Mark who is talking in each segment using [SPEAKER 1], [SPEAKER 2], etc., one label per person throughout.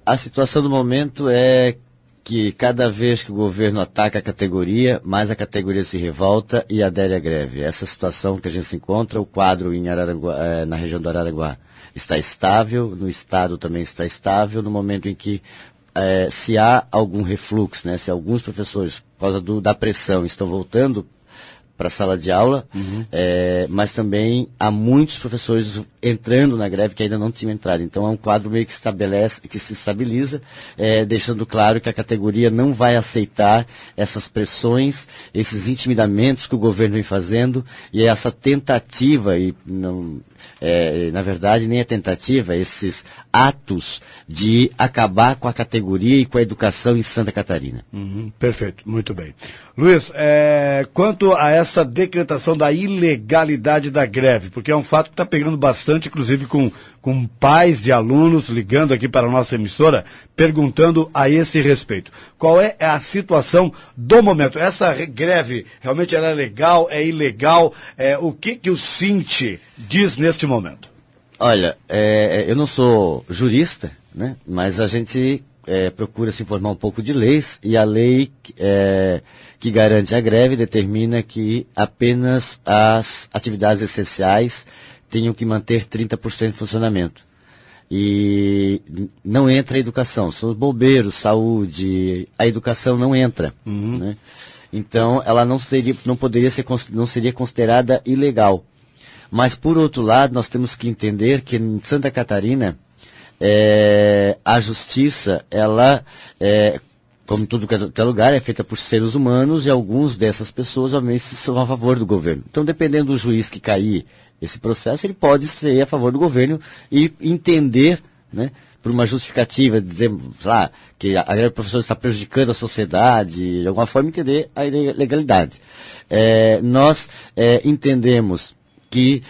[SPEAKER 1] A situação do momento é que cada vez que o governo ataca a categoria, mais a categoria se revolta e adere à greve. Essa situação que a gente se encontra, o quadro em Araranguá, na região do Araranguá está estável, no estado também está estável, no momento em que se há algum refluxo, né, se alguns professores, por causa da pressão, estão voltando para a sala de aula, mas também há muitos professores entrando na greve que ainda não tinham entrado. Então é um quadro meio que se estabiliza, deixando claro que a categoria não vai aceitar essas pressões, esses intimidamentos que o governo vem fazendo, e essa tentativa, e não, na verdade nem é tentativa, esses atos de acabar com a categoria e com a educação em Santa Catarina.
[SPEAKER 2] Perfeito, muito bem. Luiz, quanto a essa decretação da ilegalidade da greve, porque é um fato que está pegando bastante, inclusive com pais de alunos ligando aqui para a nossa emissora, perguntando a esse respeito. Qual é a situação do momento? Essa greve realmente ela é legal, é ilegal? O que o Sint diz neste momento?
[SPEAKER 1] Olha, eu não sou jurista, né? Mas a gente procura se informar um pouco de leis, e a lei que garante a greve determina que apenas as atividades essenciais tenham que manter 30% de funcionamento. E não entra a educação, são os bombeiros, saúde, a educação não entra. Né? Então, ela não seria considerada ilegal. Mas, por outro lado, nós temos que entender que em Santa Catarina, a justiça, ela, como tudo que é lugar, é feita por seres humanos, e alguns dessas pessoas, obviamente, são a favor do governo. Então, dependendo do juiz que cair esse processo, ele pode ser a favor do governo e entender, né, por uma justificativa, dizer, lá, que a greve do professor está prejudicando a sociedade, de alguma forma entender a ilegalidade. Nós entendemos que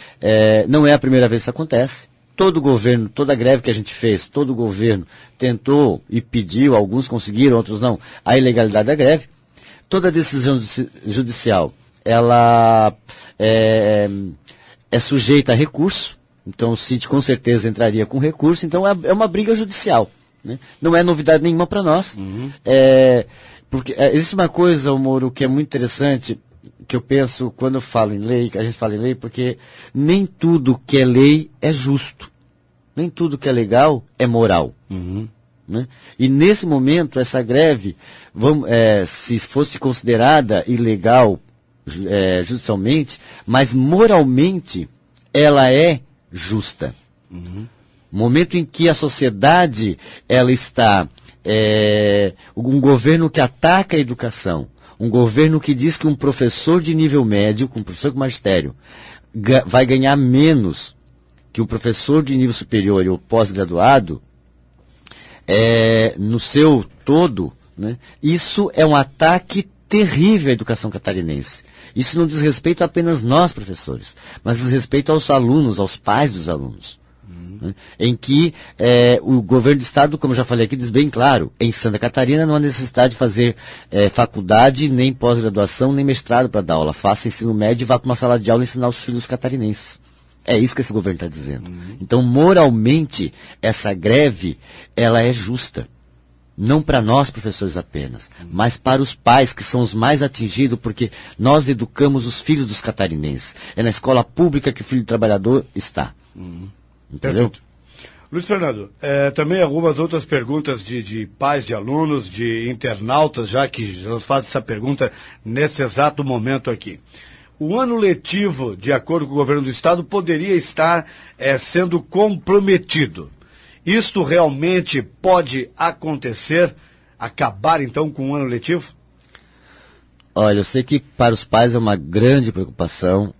[SPEAKER 1] não é a primeira vez que isso acontece. Todo governo, toda greve que a gente fez, todo governo tentou e pediu, alguns conseguiram, outros não, a ilegalidade da greve. Toda decisão judicial, ela é sujeita a recurso, então o Sint com certeza entraria com recurso, então é uma briga judicial, né? Não é novidade nenhuma para nós. Porque existe uma coisa, Moro, que é muito interessante, que eu penso quando eu falo em lei, que a gente fala em lei, porque nem tudo que é lei é justo. Nem tudo que é legal é moral. Né? E nesse momento, essa greve, se fosse considerada ilegal judicialmente, mas moralmente ela é justa. Momento em que a sociedade ela está, um governo que ataca a educação, um governo que diz que um professor de nível médio, um professor com magistério, vai ganhar menos que um professor de nível superior ou pós-graduado, no seu todo, né? Isso é um ataque terrível à educação catarinense. Isso não diz respeito a apenas nós, professores, mas diz respeito aos alunos, aos pais dos alunos. Né? Em que o governo do estado, como eu já falei aqui, diz bem claro, em Santa Catarina não há necessidade de fazer faculdade, nem pós-graduação, nem mestrado para dar aula. Faça ensino médio e vá para uma sala de aula ensinar os filhos catarinenses. É isso que esse governo está dizendo. Então, moralmente, essa greve, ela é justa. Não para nós, professores apenas, mas para os pais, que são os mais atingidos, porque nós educamos os filhos dos catarinenses. É na escola pública que o filho do trabalhador está. Entendeu?
[SPEAKER 2] Perfeito. Luiz Fernando, também algumas outras perguntas de pais de alunos, de internautas, já que nos fazem essa pergunta nesse exato momento aqui. O ano letivo, de acordo com o governo do estado, poderia estar sendo comprometido. Isto realmente pode acontecer? Acabar, então, com o ano letivo?
[SPEAKER 1] Olha, eu sei que para os pais é uma grande preocupação.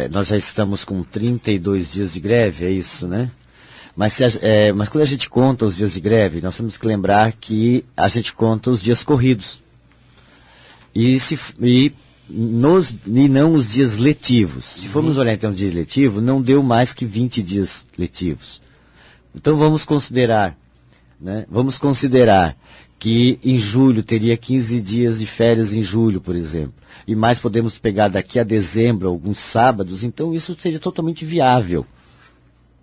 [SPEAKER 1] Nós já estamos com 32 dias de greve, é isso, né? Mas quando a gente conta os dias de greve, nós temos que lembrar que a gente conta os dias corridos. E não os dias letivos. Se formos olhar então o dia letivo, não deu mais que 20 dias letivos. Então vamos considerar, né? Vamos considerar que em julho teria 15 dias de férias em julho, por exemplo. E mais podemos pegar daqui a dezembro alguns sábados, então isso seria totalmente viável.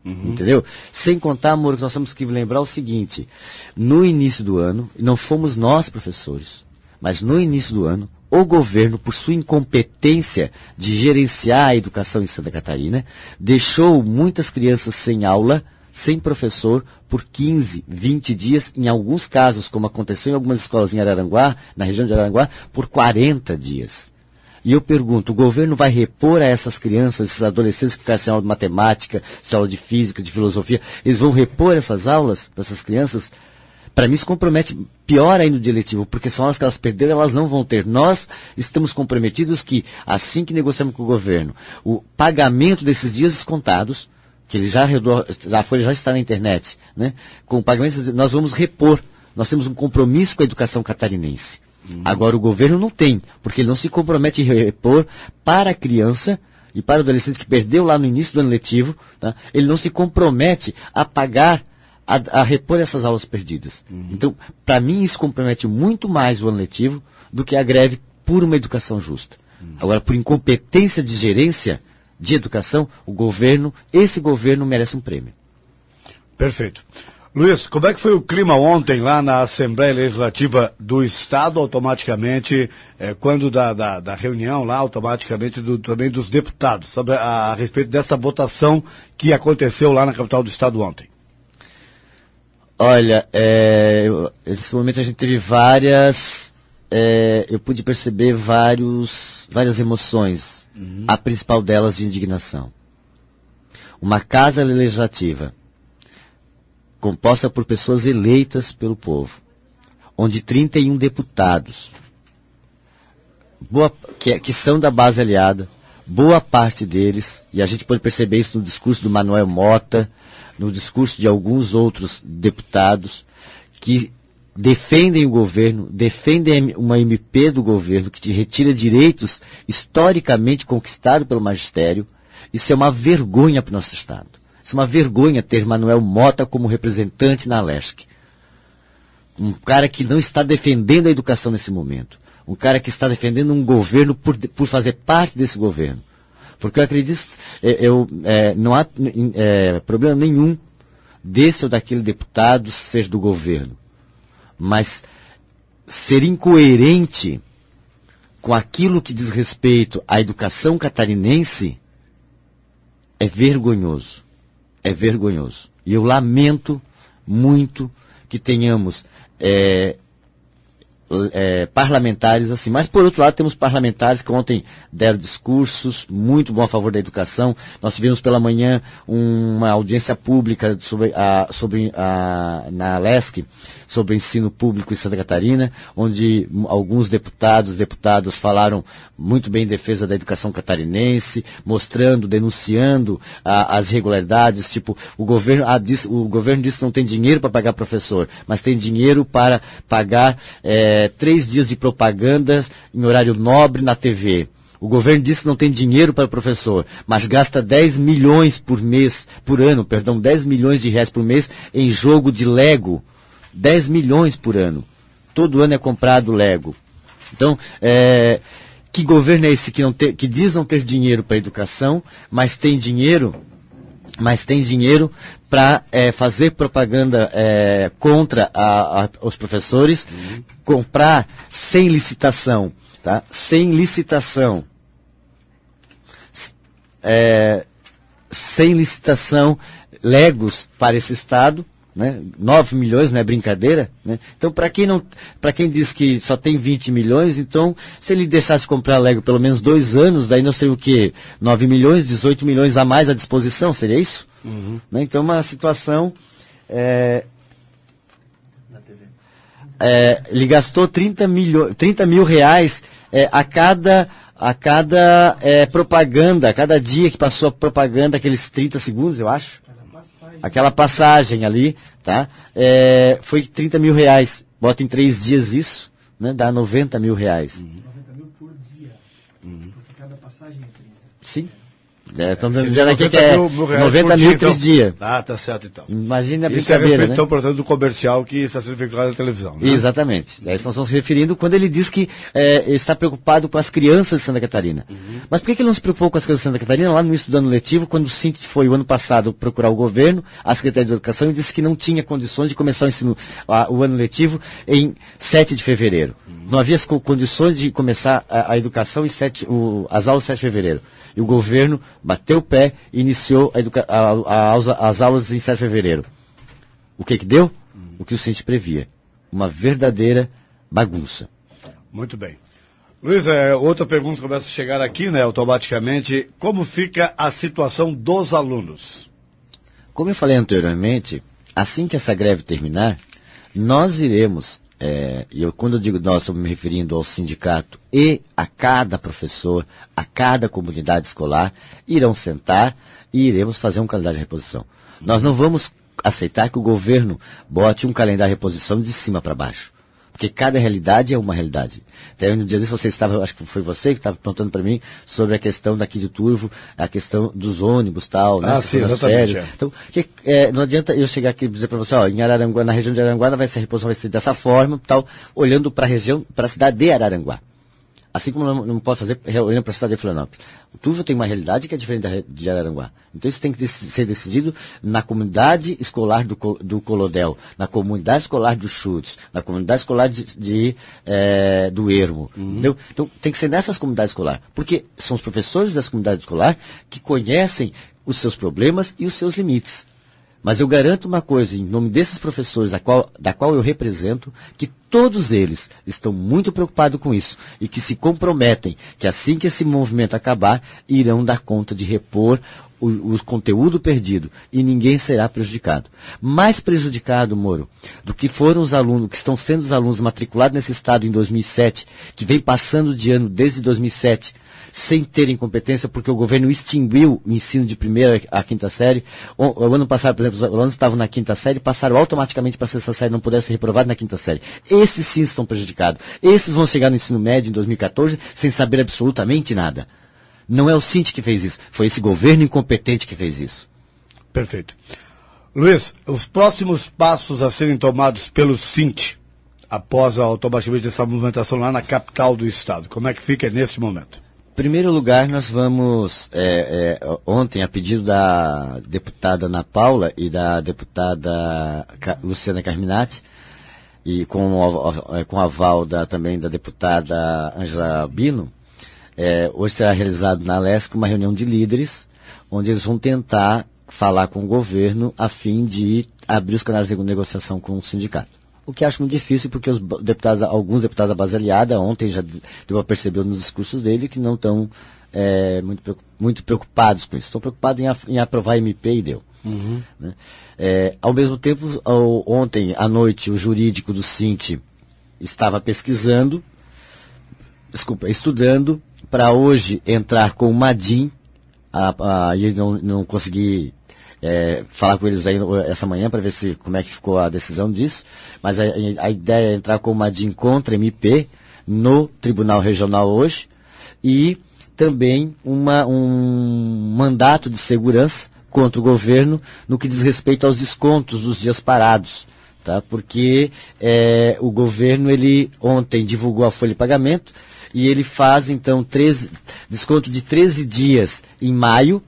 [SPEAKER 1] Entendeu? Sem contar, amor, que nós temos que lembrar o seguinte: no início do ano, não fomos nós, professores, mas no início do ano, o governo, por sua incompetência de gerenciar a educação em Santa Catarina, deixou muitas crianças sem aula, sem professor, por 15, 20 dias, em alguns casos, como aconteceu em algumas escolas em Araranguá, na região de Araranguá, por 40 dias. E eu pergunto, o governo vai repor a essas crianças, esses adolescentes que ficaram sem aula de matemática, sem aula de física, de filosofia, eles vão repor essas aulas para essas crianças? Para mim isso compromete pior ainda o dia letivo, porque são aulas que elas perderam, elas não vão ter. Nós estamos comprometidos que, assim que negociamos com o governo, o pagamento desses dias descontados, que ele a folha já está na internet, né? Com o pagamento, nós vamos repor. Nós temos um compromisso com a educação catarinense. Agora o governo não tem, porque ele não se compromete a repor para a criança e para o adolescente que perdeu lá no início do ano letivo, tá? Ele não se compromete a pagar, a repor essas aulas perdidas. Então, para mim, isso compromete muito mais o ano letivo do que a greve por uma educação justa. Agora, por incompetência de gerência de educação, esse governo merece um prêmio.
[SPEAKER 2] Perfeito. Luiz, como é que foi o clima ontem lá na Assembleia Legislativa do Estado, automaticamente, quando da reunião lá, automaticamente também dos deputados, sobre a respeito dessa votação que aconteceu lá na capital do Estado ontem?
[SPEAKER 1] Olha, nesse momento a gente teve eu pude perceber várias emoções, a principal delas de indignação. Uma casa legislativa composta por pessoas eleitas pelo povo, onde 31 deputados, que são da base aliada, boa parte deles, e a gente pode perceber isso no discurso do Manuel Mota, no discurso de alguns outros deputados, que defendem o governo, defendem uma MP do governo que te retira direitos historicamente conquistados pelo magistério. Isso é uma vergonha para o nosso Estado. Isso é uma vergonha ter Manuel Mota como representante na Alesc. Um cara que não está defendendo a educação nesse momento. Um cara que está defendendo um governo por fazer parte desse governo. Porque eu acredito, não há problema nenhum desse ou daquele deputado ser do governo. Mas ser incoerente com aquilo que diz respeito à educação catarinense é vergonhoso. É vergonhoso. E eu lamento muito que tenhamos parlamentares assim. Mas, por outro lado, temos parlamentares que ontem deram discursos muito bom a favor da educação. Nós tivemos pela manhã uma audiência pública na Alesc, sobre o ensino público em Santa Catarina, onde alguns deputadas falaram muito bem em defesa da educação catarinense, denunciando as irregularidades, tipo, o governo disse que não tem dinheiro para pagar professor, mas tem dinheiro para pagar 3 dias de propagandas em horário nobre na TV. O governo diz que não tem dinheiro para professor, mas gasta 10 milhões por ano, 10 milhões de reais por mês em jogo de Lego. 10 milhões por ano. Todo ano é comprado Lego. Então, que governo é esse que diz não ter dinheiro para a educação, mas tem dinheiro para fazer propaganda contra os professores, comprar sem licitação, tá? Sem licitação. Sem licitação, Legos para esse Estado, né? 9 milhões, não é brincadeira, né? Então, para quem diz que só tem 20 milhões, então, se ele deixasse comprar Lego pelo menos 2 anos, daí nós teríamos o quê? 9 milhões, 18 milhões a mais à disposição, seria isso? Né? Então, uma situação... ele gastou 30 mil reais a cada propaganda, a cada dia que passou a propaganda, aqueles 30 segundos, eu acho. Aquela passagem ali, tá? Foi 30 mil reais. Bota em 3 dias isso, né? Dá 90 mil reais.
[SPEAKER 3] 90 mil por dia. Porque cada passagem é 30.
[SPEAKER 1] Sim. Estamos dizendo aqui que é 90 mil por dia.
[SPEAKER 2] Ah, tá certo então.
[SPEAKER 1] Imagina a
[SPEAKER 2] Isso é a
[SPEAKER 1] brincadeira,
[SPEAKER 2] respeito,
[SPEAKER 1] né?
[SPEAKER 2] então, portanto, do comercial que está sendo veiculado na televisão. Né?
[SPEAKER 1] Exatamente. Aí nós estamos se referindo quando ele diz que está preocupado com as crianças de Santa Catarina. Mas por que ele não se preocupou com as crianças de Santa Catarina lá no início do ano letivo, quando o Sint foi o ano passado procurar o governo, a Secretaria de Educação, e disse que não tinha condições de começar o ano letivo em 7 de fevereiro. Não havia as condições de começar a educação as aulas em 7 de fevereiro. E o governo bateu o pé e iniciou as aulas em 7 de fevereiro. O que deu? O que o Sint previa. Uma verdadeira bagunça.
[SPEAKER 2] Muito bem. Luiz, outra pergunta começa a chegar aqui, né, automaticamente. Como fica a situação dos alunos?
[SPEAKER 1] Como eu falei anteriormente, assim que essa greve terminar, nós iremos, quando eu digo nós, estou me referindo ao sindicato e a cada professor, a cada comunidade escolar, irão sentar e iremos fazer um calendário de reposição. Nós não vamos aceitar que o governo bote um calendário de reposição de cima para baixo. Porque cada realidade é uma realidade. Até no dia desse acho que foi você que estava perguntando para mim sobre a questão daqui de Turvo, a questão dos ônibus, tal, né?
[SPEAKER 2] Sim, exatamente.
[SPEAKER 1] Então, não adianta eu chegar aqui e dizer para você, em Araranguá, na região de Araranguá, a reposição vai ser dessa forma, tal, olhando para a região, para a cidade de Araranguá. Assim como não pode fazer olhando para a cidade de Florianópolis. O Turvo tem uma realidade que é diferente de Araranguá. Então isso tem que ser decidido na comunidade escolar do Colodel, na comunidade escolar do Chutes, na comunidade escolar do Ermo. Entendeu? Então tem que ser nessas comunidades escolares. Porque são os professores das comunidades escolares que conhecem os seus problemas e os seus limites. Mas eu garanto uma coisa, em nome desses professores da qual eu represento, que todos eles estão muito preocupados com isso e que se comprometem que assim que esse movimento acabar, irão dar conta de repor o conteúdo perdido e ninguém será prejudicado. Mais prejudicado, Moro, do que foram os alunos, que estão sendo os alunos matriculados nesse estado em 2007, que vem passando de ano desde 2007, sem terem competência, porque o governo extinguiu o ensino de primeira a quinta série. O ano passado, por exemplo, os alunos estavam na quinta série, passaram automaticamente para a sexta série, não puderam ser reprovados na quinta série. Esses sim estão prejudicados. Esses vão chegar no ensino médio em 2014 sem saber absolutamente nada. Não é o Sint que fez isso, foi esse governo incompetente que fez isso.
[SPEAKER 2] Perfeito. Luiz, os próximos passos a serem tomados pelo Sint, após automaticamente essa movimentação lá na capital do estado, como é que fica neste momento?
[SPEAKER 1] Em primeiro lugar, nós vamos, ontem, a pedido da deputada Ana Paula e da deputada Luciana Carminati, e com aval também da deputada Ângela Bino, hoje será realizado na Alesc uma reunião de líderes, onde eles vão tentar falar com o governo a fim de abrir os canais de negociação com o sindicato. O que acho muito difícil, porque alguns deputados da base aliada, ontem já deu para perceber nos discursos dele, que não estão muito preocupados com isso. Estão preocupados em aprovar a MP e deu. Né? Ao mesmo tempo, ontem à noite, o jurídico do Sint estava estudando, para hoje entrar com o Madim, e não consegui falar com eles aí essa manhã para ver como é que ficou a decisão disso, mas a ideia é entrar com o Madim contra MP no Tribunal Regional hoje e também um mandato de segurança contra o governo no que diz respeito aos descontos dos dias parados, tá? Porque o governo, ele ontem divulgou a folha de pagamento e ele faz então desconto de 13 dias em maio,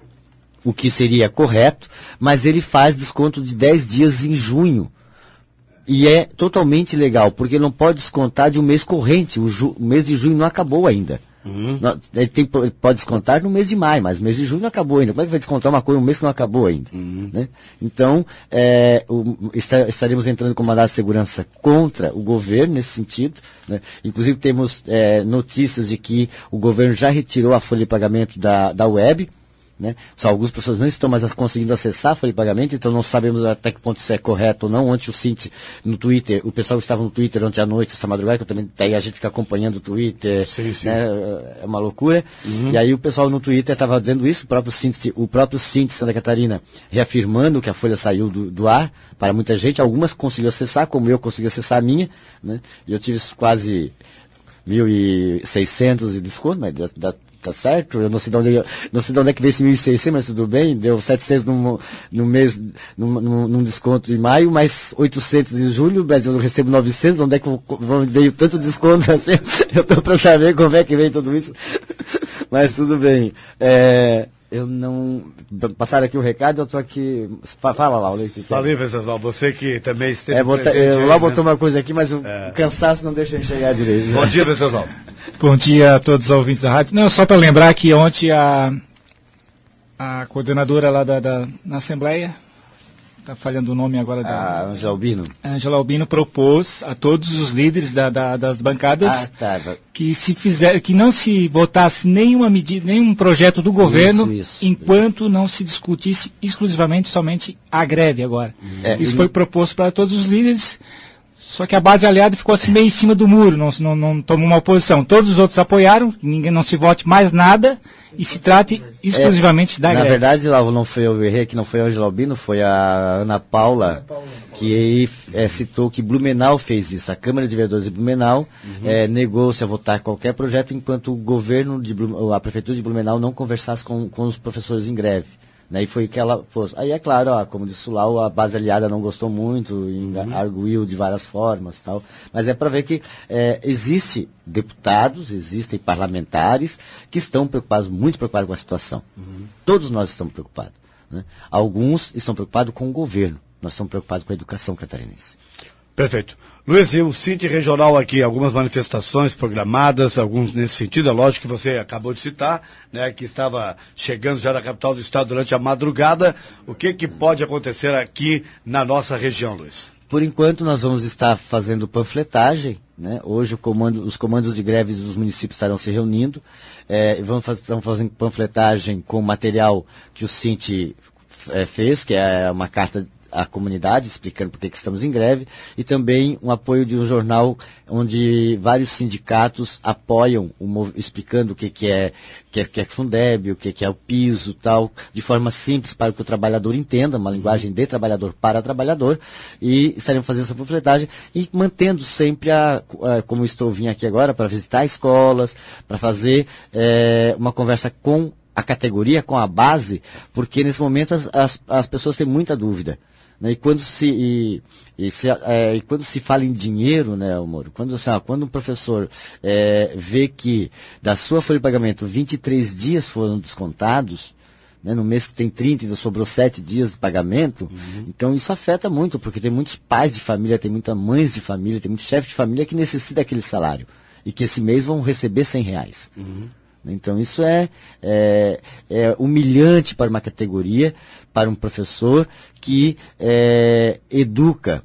[SPEAKER 1] o que seria correto, mas ele faz desconto de 10 dias em junho. E é totalmente legal, porque não pode descontar de um mês corrente. O mês de junho não acabou ainda. Ele pode descontar no mês de maio, mas o mês de junho não acabou ainda. Como é que vai descontar uma coisa no mês que não acabou ainda? Né? Então, estaremos entrando com mandato de segurança contra o governo nesse sentido. Né? Inclusive temos notícias de que o governo já retirou a folha de pagamento da web. Né? Só algumas pessoas não estão mais conseguindo acessar a folha de pagamento, então não sabemos até que ponto isso é correto ou não. Ontem o Sint no Twitter, o pessoal que estava no Twitter ontem à noite, essa madrugada, que eu também daí a gente fica acompanhando o Twitter,
[SPEAKER 2] sim.
[SPEAKER 1] Né? É uma loucura. E aí o pessoal no Twitter estava dizendo isso, o próprio Sint Santa Catarina reafirmando que a folha saiu do ar para muita gente. Algumas conseguiu acessar, como eu consegui acessar a minha, né? E eu tive quase 1.600 de desconto, mas dá tá certo? Eu não sei de onde é que veio esse 1.600, mas tudo bem, deu 700 no mês, num desconto em maio, mais 800 em julho, mas eu recebo 900, onde é que veio tanto desconto assim? Eu tô para saber como é que veio tudo isso. Mas tudo bem. Eu não... Passaram aqui o recado, eu tô aqui... Fala lá, Lauro.
[SPEAKER 2] Fala aí, Venceslau, você que também esteve
[SPEAKER 1] Lá botou uma coisa aqui, mas o cansaço não deixa eu enxergar direito.
[SPEAKER 2] Bom dia, Venceslau.
[SPEAKER 3] Bom dia a todos os ouvintes da rádio. Não, só para lembrar que ontem a coordenadora lá na Assembleia, está falhando o nome agora
[SPEAKER 1] da... Ângela Albino.
[SPEAKER 3] Ângela Albino propôs a todos os líderes das bancadas que não se votasse nenhuma medida, nenhum projeto do governo enquanto não se discutisse exclusivamente somente a greve agora. Isso foi proposto para todos os líderes, só que a base aliada ficou assim meio em cima do muro, não tomou uma posição. Todos os outros apoiaram, ninguém não se vote mais nada e se trate exclusivamente da greve.
[SPEAKER 1] Na verdade, lá não foi eu errei, que não foi a Ângela Albino, foi a Ana Paula, que citou que Blumenau fez isso. A Câmara de Vereadores de Blumenau negou-se a votar qualquer projeto enquanto o governo a Prefeitura de Blumenau não conversasse com os professores em greve. Né, e foi que ela pôs. Aí é claro, como disse o Lau, a base aliada não gostou muito, arguiu de várias formas, tal. Mas é para ver que existem deputados, existem parlamentares que estão preocupados, muito preocupados com a situação. Todos nós estamos preocupados. Né? Alguns estão preocupados com o governo, nós estamos preocupados com a educação catarinense.
[SPEAKER 2] Perfeito. Luiz, e o Cinti Regional aqui, algumas manifestações programadas, alguns nesse sentido, é lógico que você acabou de citar, né, que estava chegando já na capital do estado durante a madrugada. O que pode acontecer aqui na nossa região, Luiz?
[SPEAKER 1] Por enquanto nós vamos estar fazendo panfletagem, né? Hoje os comandos de greves dos municípios estarão se reunindo, estamos fazendo panfletagem com material que o Cinti fez, que é uma carta à comunidade, explicando por que estamos em greve, e também um apoio de um jornal onde vários sindicatos apoiam, explicando o que é Fundeb, o que é o piso, tal, de forma simples para que o trabalhador entenda, uma linguagem de trabalhador para trabalhador, e estaremos fazendo essa panfletagem e mantendo sempre, como estou vindo aqui agora, para visitar escolas, para fazer uma conversa com a categoria, com a base, porque nesse momento as pessoas têm muita dúvida. Né? E quando se fala em dinheiro, né, Moro? Quando um professor vê que da sua folha de pagamento 23 dias foram descontados, né, no mês que tem 30 ainda sobrou 7 dias de pagamento, então isso afeta muito, porque tem muitos pais de família, tem muitas mães de família, tem muitos chefes de família que necessitam daquele salário e que esse mês vão receber R$100. Então isso é humilhante para uma categoria, para um professor que educa,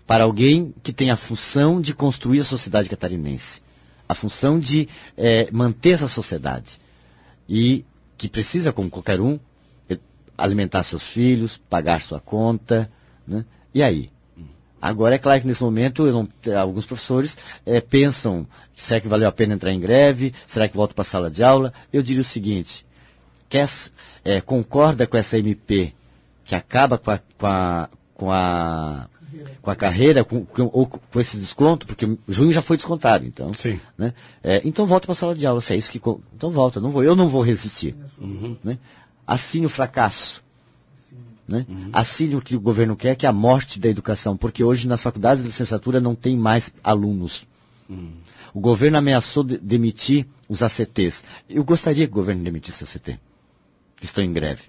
[SPEAKER 1] para alguém que tem a função de construir a sociedade catarinense, a função de manter essa sociedade e que precisa, como qualquer um, alimentar seus filhos, pagar sua conta, né? E aí? Agora, é claro que nesse momento, alguns professores pensam, será que valeu a pena entrar em greve? Será que volto para a sala de aula? Eu diria o seguinte, concorda com essa MP que acaba com a carreira, ou com esse desconto, porque junho já foi descontado, então.
[SPEAKER 2] Sim.
[SPEAKER 1] Né? Então volta para a sala de aula, se é isso que... Então volta, eu não vou resistir. Né? Assine o fracasso. Né? Assine o que o governo quer, que é a morte da educação, porque hoje nas faculdades de licenciatura não tem mais alunos. O governo ameaçou demitir os ACTs. Eu gostaria que o governo demitisse os ACT, que estão em greve.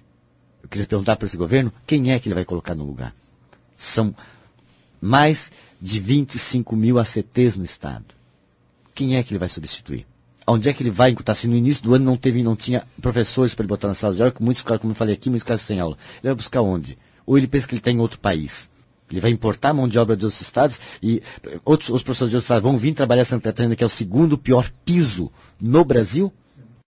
[SPEAKER 1] Eu queria perguntar para esse governo, quem é que ele vai colocar no lugar? São mais de 25 mil ACTs no estado. Quem é que ele vai substituir? Onde é que ele vai encontrar? Se no início do ano não tinha professores para ele botar na sala de aula, que muitos ficaram, como eu falei aqui, muitos ficaram sem aula. Ele vai buscar onde? Ou ele pensa que ele está em outro país. Ele vai importar a mão de obra de outros estados e os professores de outros estados vão vir trabalhar em Santa Catarina, que é o segundo pior piso no Brasil?